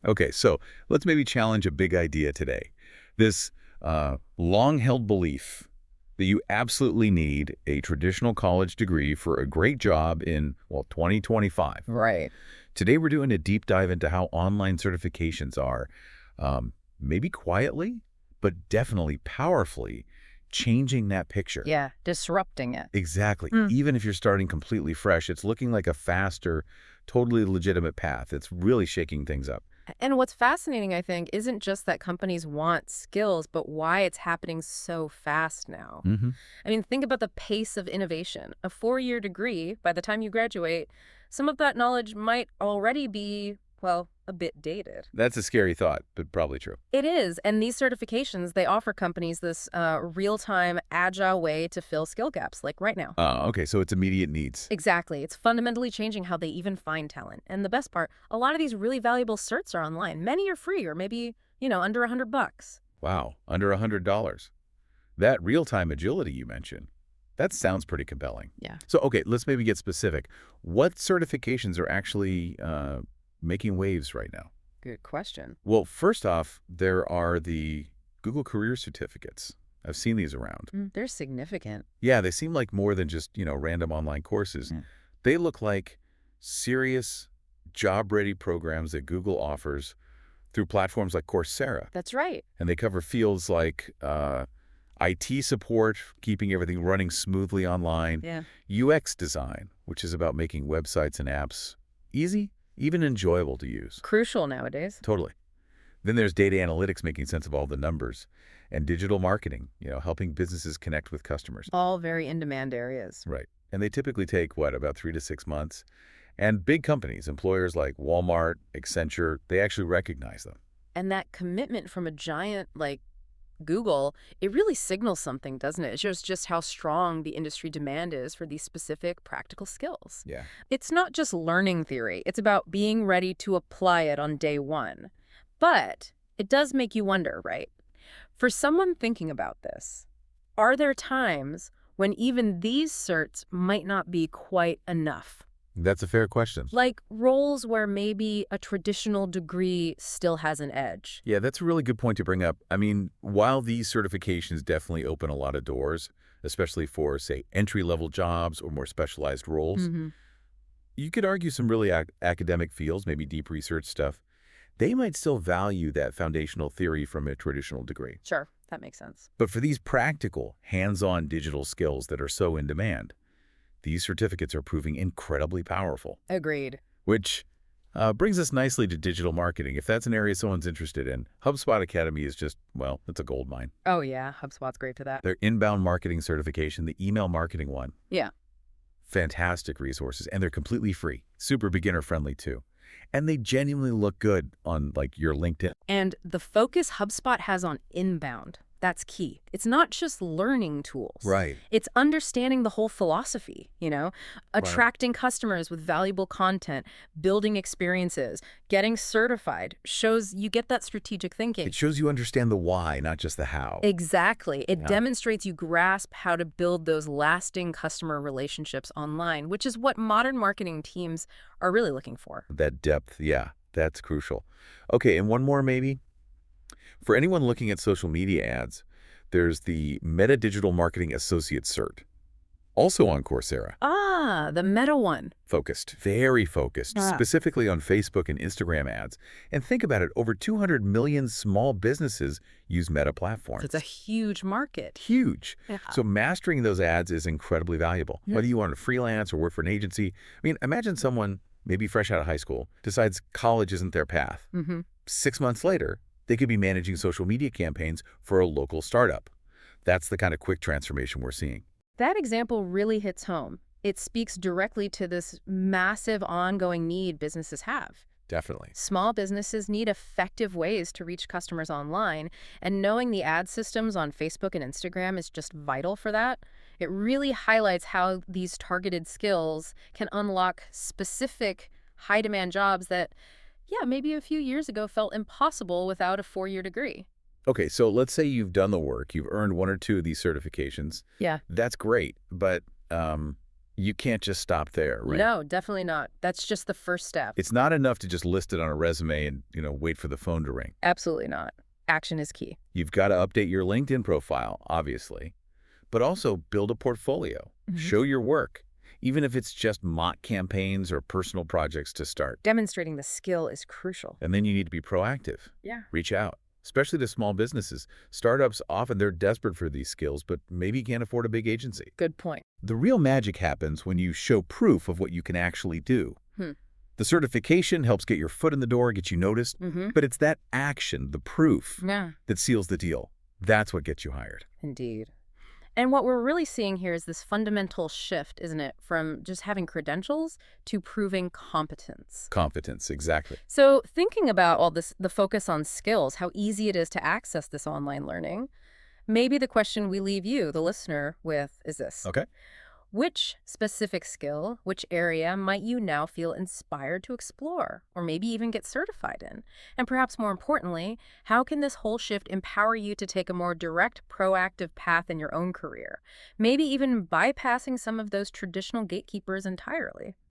Okay, so let's maybe challenge a big idea today. This long-held belief that you absolutely need a traditional college degree for a great job in, well, 2025. Right. Today, we're doing a deep dive into how online certifications are, maybe quietly, but definitely powerfully changing that picture. Yeah, disrupting it. Exactly. Mm. Even if you're starting completely fresh, it's looking like a faster, totally legitimate path. It's really shaking things up. And what's fascinating, I think, isn't just that companies want skills, but why it's happening so fast now. Hmm. I mean, think about the pace of innovation. A 4-year degree, by the time you graduate, some of that knowledge might already be, well, a bit dated. That's a scary thought, but probably true. It is, and these certifications, they offer companies this real-time, agile way to fill skill gaps, like right now. Okay, so it's immediate needs. Exactly. It's fundamentally changing how they even find talent. And the best part, a lot of these really valuable certs are online. Many are free or maybe, under $100. Wow, under $100. That real-time agility you mentioned, that sounds pretty compelling. Yeah. So, okay, let's maybe get specific. What certifications are actually making waves right now? Good question. Well, first off, there are the Google Career Certificates. I've seen these around. They're significant. Yeah, they seem like more than just, random online courses. Mm. They look like serious, job-ready programs that Google offers through platforms like Coursera. That's right. And they cover fields like IT support, keeping everything running smoothly online, Yeah. UX design, which is about making websites and apps easy, even enjoyable to use. Crucial nowadays. Totally. Then there's data analytics, making sense of all the numbers, and digital marketing, helping businesses connect with customers. All very in-demand areas. Right. And they typically take, about 3 to 6 months. And big companies, employers like Walmart, Accenture, they actually recognize them. And that commitment from a giant like Google, it really signals something, doesn't it? It shows just how strong the industry demand is for these specific practical skills. Yeah. It's not just learning theory. It's about being ready to apply it on day one. But it does make you wonder, right? For someone thinking about this, are there times when even these certs might not be quite enough? That's a fair question. Like roles where maybe a traditional degree still has an edge. Yeah, that's a really good point to bring up. I mean, while these certifications definitely open a lot of doors, especially for, say, entry-level jobs or more specialized roles, you could argue some really academic fields, maybe deep research stuff, they might still value that foundational theory from a traditional degree. Sure, that makes sense. But for these practical, hands-on digital skills that are so in demand, these certificates are proving incredibly powerful. Agreed. Which brings us nicely to digital marketing. If that's an area someone's interested in, HubSpot Academy is just, well, it's a gold mine. Oh, yeah. HubSpot's great for that. Their inbound marketing certification, the email marketing one. Yeah. Fantastic resources, and they're completely free. Super beginner-friendly, too. And they genuinely look good on, like, your LinkedIn. And the focus HubSpot has on inbound, that's key. It's not just learning tools. Right. It's understanding the whole philosophy, attracting customers with valuable content, building experiences, getting certified shows you get that strategic thinking. It shows you understand the why, not just the how. Exactly. It Yeah. demonstrates you grasp how to build those lasting customer relationships online, which is what modern marketing teams are really looking for. That depth, yeah, that's crucial. Okay, and one more maybe. For anyone looking at social media ads, there's the Meta Digital Marketing Associate Cert, also on Coursera. Ah, the Meta one. Focused, very focused, Ah. specifically on Facebook and Instagram ads. And think about it, over 200 million small businesses use Meta platforms. It's a huge market. Huge. Yeah. So mastering those ads is incredibly valuable. Yeah. Whether you want to freelance or work for an agency. I mean, imagine someone, maybe fresh out of high school, decides college isn't their path. 6 months later, they could be managing social media campaigns for a local startup. That's the kind of quick transformation we're seeing. That example really hits home. It speaks directly to this massive ongoing need businesses have. Definitely. Small businesses need effective ways to reach customers online, and knowing the ad systems on Facebook and Instagram is just vital for that. It really highlights how these targeted skills can unlock specific high-demand jobs that, maybe a few years ago felt impossible without a 4-year degree. Okay, so let's say you've done the work, you've earned 1 or 2 of these certifications. Yeah. That's great, but You can't just stop there, right? No, definitely not. That's just the first step. It's not enough to just list it on a resume and, wait for the phone to ring. Absolutely not. Action is key. You've got to update your LinkedIn profile, obviously, but also build a portfolio. Mhm. Show your work, even if it's just mock campaigns or personal projects to start. Demonstrating the skill is crucial. And then you need to be proactive. Yeah. Reach out, especially to small businesses. Startups, often they're desperate for these skills, but maybe can't afford a big agency. Good point. The real magic happens when you show proof of what you can actually do. Hmm. The certification helps get your foot in the door, get you noticed, Mm-hmm. but it's that action, the proof, Yeah. that seals the deal. That's what gets you hired. Indeed. And what we're really seeing here is this fundamental shift, isn't it, from just having credentials to proving competence. Competence, exactly. So thinking about all this, the focus on skills, how easy it is to access this online learning, maybe the question we leave you, the listener, with is this. Okay. Which specific skill, which area might you now feel inspired to explore, or maybe even get certified in? And perhaps more importantly, how can this whole shift empower you to take a more direct, proactive path in your own career? Maybe even bypassing some of those traditional gatekeepers entirely.